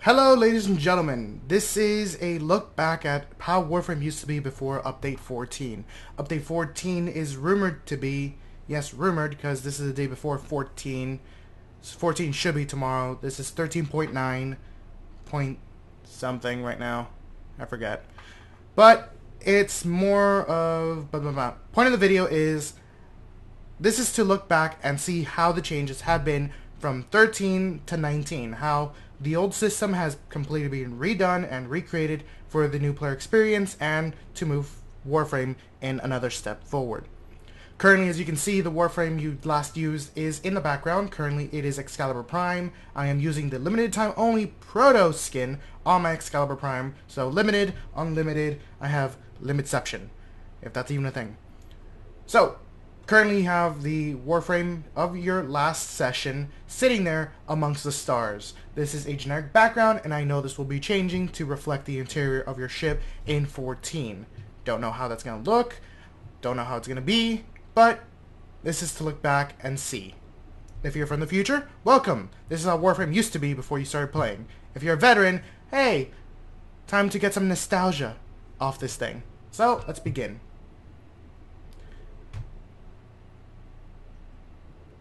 Hello, ladies and gentlemen. This is a look back at how Warframe used to be before Update 14. Update 14 is rumored to be, yes, rumored, because this is the day before 14. 14 should be tomorrow. This is 13.9 point something right now. I forget. But it's more of... Point of the video is, this is to look back and see how the changes have been from 13 to 19. How the old system has completely been redone and recreated for the new player experience and to move Warframe in another step forward. Currently, as you can see, the Warframe you last used is in the background. Currently, it is Excalibur Prime. I am using the limited time only Proto skin on my Excalibur Prime. So limited, unlimited, I have Limitception, if that's even a thing. So, currently you have the Warframe of your last session sitting there amongst the stars. This is a generic background, and I know this will be changing to reflect the interior of your ship in 14. Don't know how that's going to look, don't know how it's going to be, but this is to look back and see. If you're from the future, welcome! This is how Warframe used to be before you started playing. If you're a veteran, hey, time to get some nostalgia off this thing. So, let's begin.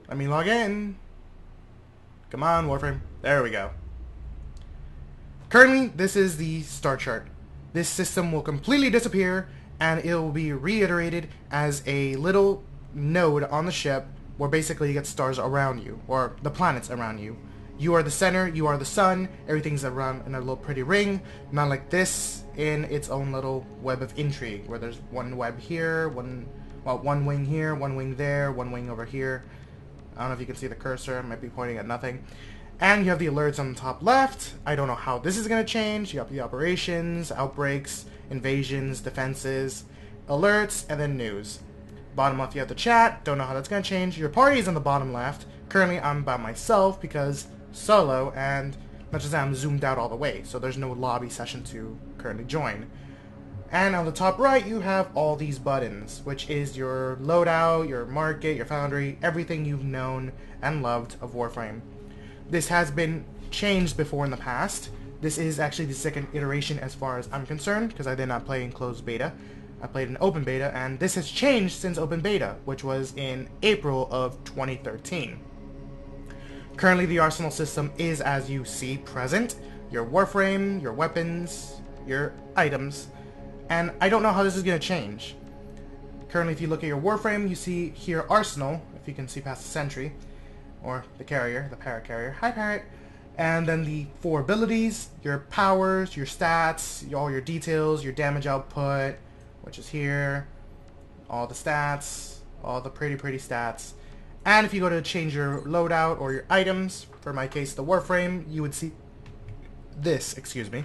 Let me log in. Come on, Warframe. There we go. Currently, this is the star chart. This system will completely disappear, and it will be reiterated as a little node on the ship where basically you get stars around you, or the planets around you. You are the center, you are the sun, everything's around in a little pretty ring, not like this in its own little web of intrigue, where there's one web here, one wing here, one wing there, one wing over here. I don't know if you can see the cursor, I might be pointing at nothing. And you have the alerts on the top left. I don't know how this is going to change. You have the operations, outbreaks, invasions, defenses, alerts, and then news. Bottom left you have the chat. Don't know how that's going to change. Your party is on the bottom left. Currently I'm by myself because solo, and not just that, I'm zoomed out all the way. So there's no lobby session to currently join. And on the top right, you have all these buttons, which is your loadout, your market, your foundry, everything you've known and loved of Warframe. This has been changed before in the past. This is actually the second iteration as far as I'm concerned, because I did not play in closed beta. I played in open beta, and this has changed since open beta, which was in April of 2013. Currently, the arsenal system is, as you see, present. Your Warframe, your weapons, your items. And I don't know how this is going to change. Currently, if you look at your Warframe, you see here Arsenal, if you can see past the sentry, or the carrier, the parrot carrier. Hi, parrot! And then the 4 abilities, your powers, your stats, all your details, your damage output, which is here, all the stats, all the pretty stats. And if you go to change your loadout or your items, for my case, the Warframe, you would see this, excuse me.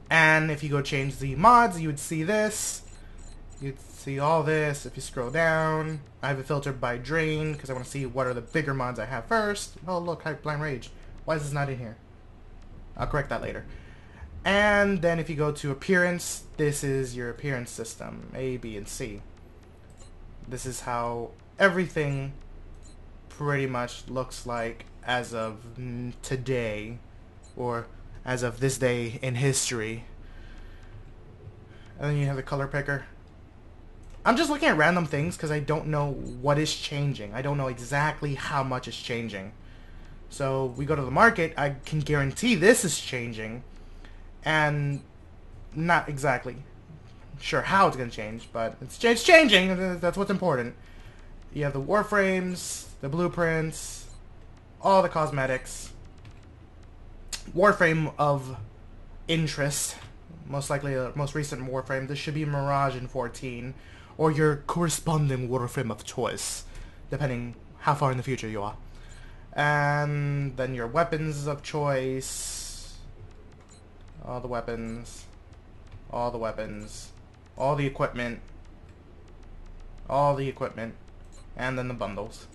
And if you go change the mods, you would see this. You'd see all this. If you scroll down, I have it filtered by drain because I want to see what are the bigger mods I have first. Oh look, Blind Rage. Why is this not in here? I'll correct that later. And then if you go to appearance, this is your appearance system, A, B, and C. This is how everything pretty much looks like as of today, or as of this day in history. And then you have the color picker. I'm just looking at random things because I don't know what is changing. I don't know exactly how much is changing. So we go to the market, I can guarantee this is changing. And not exactly sure how it's going to change, but it's changing. That's what's important. You have the Warframes, the blueprints, all the cosmetics. Warframe of interest, most likely the most recent Warframe. This should be Mirage in 14, or your corresponding Warframe of choice, depending how far in the future you are. And then your weapons of choice, all the weapons, all the weapons, all the equipment, and then the bundles.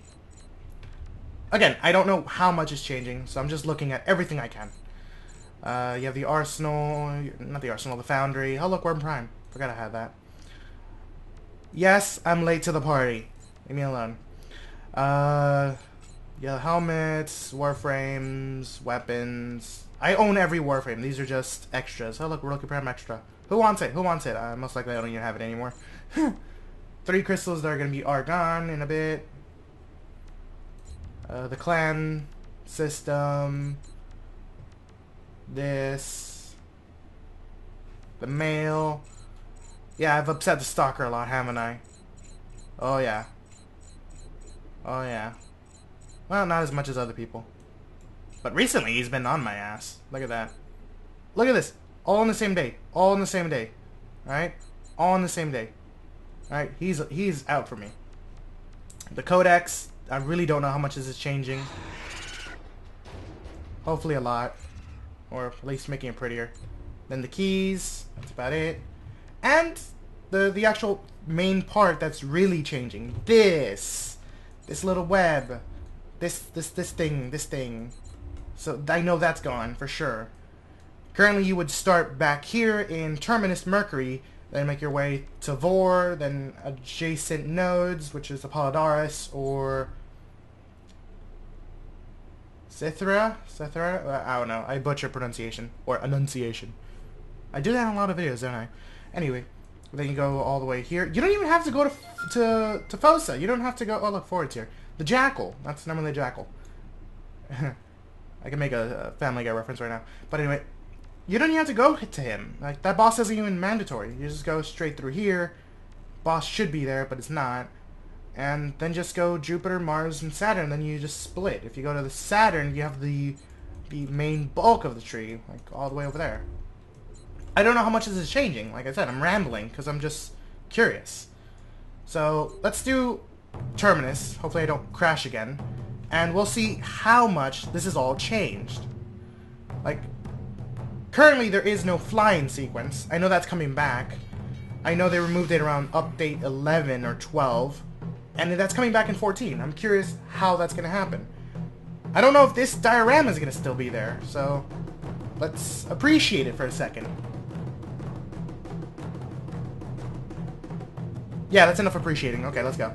Again, I don't know how much is changing, so I'm just looking at everything I can. You have the arsenal, not the arsenal, the foundry. Oh look, Worm Prime. Forgot I had that. Yes, I'm late to the party. Leave me alone. Yeah, helmets, warframes, weapons, I own every Warframe. These are just extras. Oh look, Rookie Prime extra. Who wants it? Who wants it? Most likely I don't even have it anymore. 3 crystals that are going to be gone in a bit. The clan system. This. The mail. Yeah, I've upset the stalker a lot, haven't I? Oh yeah. Oh yeah. Well, not as much as other people. But recently he's been on my ass. Look at that. Look at this. All on the same day. All on the same day. Alright? All on the same day. Alright? He's out for me. The codex, I really don't know how much this is changing. Hopefully a lot. Or at least making it prettier. Then the keys. That's about it. And the actual main part that's really changing. This little web. This thing. So I know that's gone for sure. Currently you would start back here in Terminus Mercury, then make your way to Vor, then adjacent nodes, which is Apollodorus or Cythera? I don't know. I butcher pronunciation. Or enunciation. I do that in a lot of videos, don't I? Anyway, then you go all the way here. You don't even have to go to Fossa. You don't have to go... Oh, look, Ford's here. The Jackal. That's normally the Jackal. I can make a Family Guy reference right now. But anyway, you don't even have to go to him. Like, that boss isn't even mandatory. You just go straight through here. Boss should be there, but it's not. And then just go Jupiter, Mars, and Saturn. Then you just split. If you go to the Saturn, you have the main bulk of the tree, like all the way over there. I don't know how much this is changing. Like I said, I'm rambling because I'm just curious. So let's do Terminus. Hopefully I don't crash again. And we'll see how much this is all changed. Like, currently there is no flying sequence. I know that's coming back. I know they removed it around update 11 or 12. And that's coming back in 14. I'm curious how that's going to happen. I don't know if this diorama is going to still be there. So let's appreciate it for a second. Yeah, that's enough appreciating. Okay, let's go.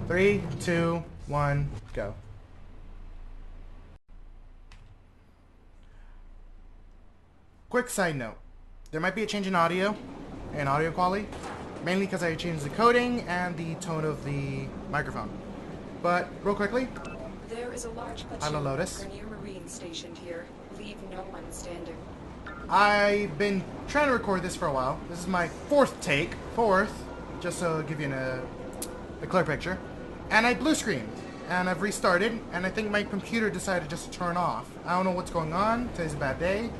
3, 2, 1, go. Quick side note. There might be a change in audio and audio quality. Mainly because I changed the coding and the tone of the microphone. But, real quickly. There is a large Hello, Lotus. Marine stationed here. Leave no one standing. I've been trying to record this for a while. This is my 4th take. 4th. Just to give you a clear picture. And I blue screened. And I've restarted. And I think my computer decided just to turn off. I don't know what's going on. Today's a bad day.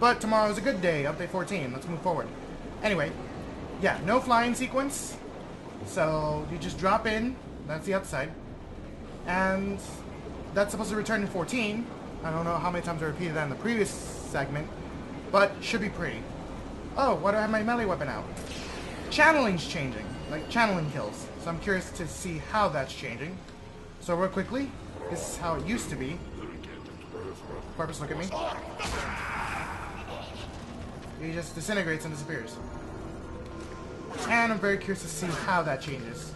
But tomorrow's a good day. Update 14. Let's move forward. Anyway. Yeah, no flying sequence. So you just drop in. That's the upside. And that's supposed to return in 14. I don't know how many times I repeated that in the previous segment. But should be pretty. Oh, why do I have my melee weapon out? Channeling's changing. Like, channeling kills. So I'm curious to see how that's changing. So real quickly, this is how it used to be. Corpus, look at me. He just disintegrates and disappears. And I'm very curious to see how that changes.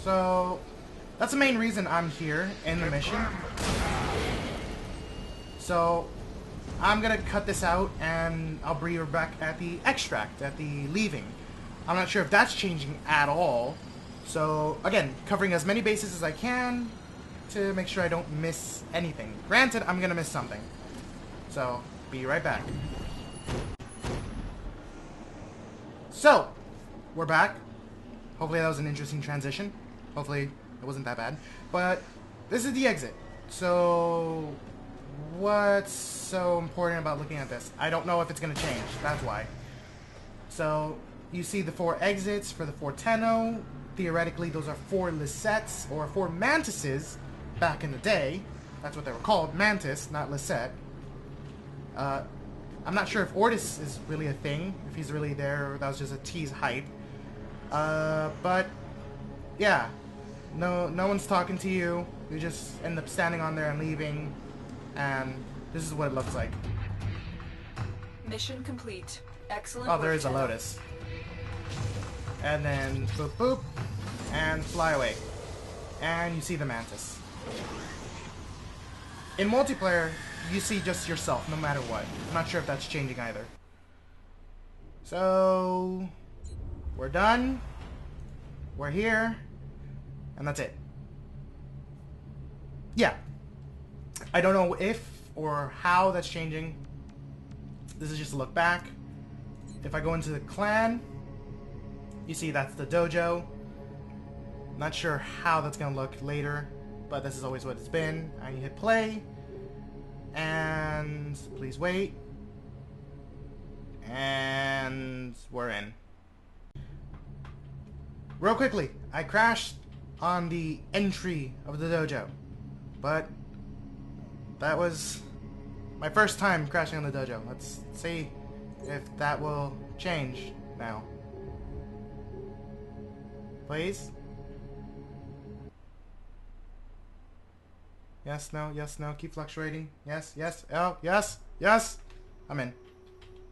So, that's the main reason I'm here in the mission. So, I'm gonna cut this out and I'll bring her back at the extract, at the leaving. I'm not sure if that's changing at all. So, again, covering as many bases as I can to make sure I don't miss anything. Granted, I'm gonna miss something. So, be right back. So, we're back. Hopefully that was an interesting transition. Hopefully it wasn't that bad. But, this is the exit. So, what's so important about looking at this? I don't know if it's gonna change. That's why. So, you see the 4 exits for the 4 Tenno. Theoretically, those are 4 Lisettes, or 4 Mantises, back in the day. That's what they were called, Mantis, not Lisette. I'm not sure if Ortis is really a thing, if he's really there, or that was just a tease hype. But, yeah. No one's talking to you. You just end up standing on there and leaving, and this is what it looks like. Mission complete. Excellent Oh, there work, is a Shadow. lotus. And then boop boop, and fly away. And you see the mantis. In multiplayer, you see just yourself, no matter what. I'm not sure if that's changing either. So, we're done. We're here. And that's it. Yeah. I don't know if or how that's changing. This is just a look back. If I go into the clan, you see that's the dojo. Not sure how that's going to look later, but this is always what it's been. And you hit play. And please wait. And we're in. Real quickly, I crashed on the entry of the dojo. But that was my first time crashing on the dojo. Let's see if that will change now. Please? Yes, no, keep fluctuating. Yes, oh, yes! I'm in.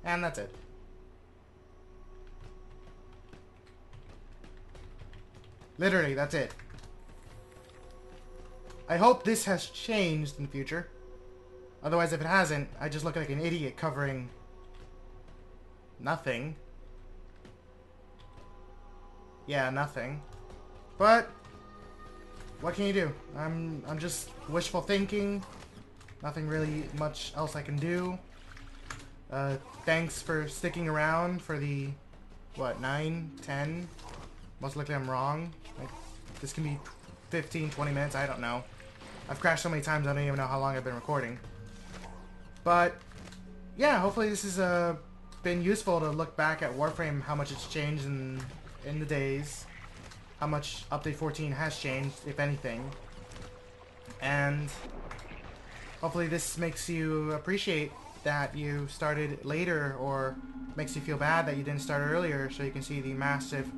And that's it. Literally, that's it. I hope this has changed in the future. Otherwise, if it hasn't, I just look like an idiot covering nothing. Yeah, nothing. But what can you do? I'm just wishful thinking. Nothing really much else I can do. Thanks for sticking around for the, what, 9, 10? Most likely I'm wrong. Like, this can be 15, 20 minutes, I don't know. I've crashed so many times I don't even know how long I've been recording. But, yeah, hopefully this has been useful to look back at Warframe, how much it's changed in the days. How much Update 14 has changed, if anything. And hopefully this makes you appreciate that you started later, or makes you feel bad that you didn't start earlier, so you can see the massive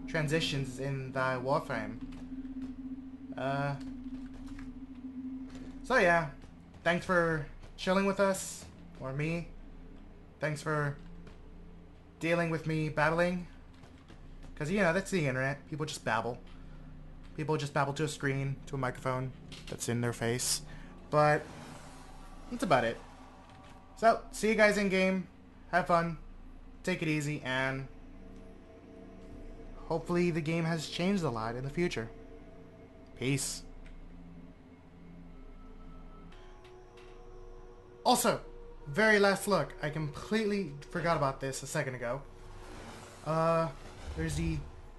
transitions in the Warframe. So yeah, thanks for chilling with us, or me. Thanks for dealing with me babbling. Because, you know, that's the internet. People just babble. People just babble to a screen, to a microphone that's in their face. But that's about it. So, see you guys in game. Have fun. Take it easy, and hopefully the game has changed a lot in the future. Peace. Also, very last look. I completely forgot about this a second ago. There's the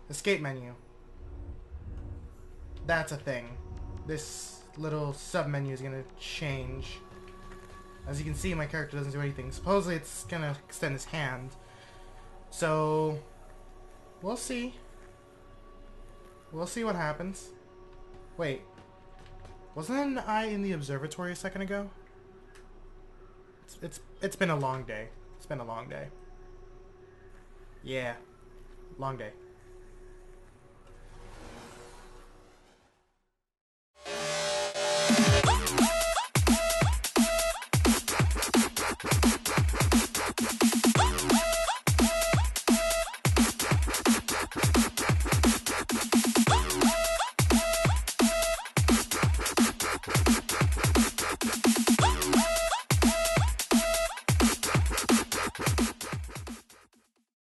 escape menu. That's a thing. This little sub-menu is gonna change. As you can see, my character doesn't do anything. Supposedly it's gonna extend his hand. So, we'll see. We'll see what happens. Wait. Wasn't I in the observatory a second ago? It's been a long day. It's been a long day. Yeah. Long day.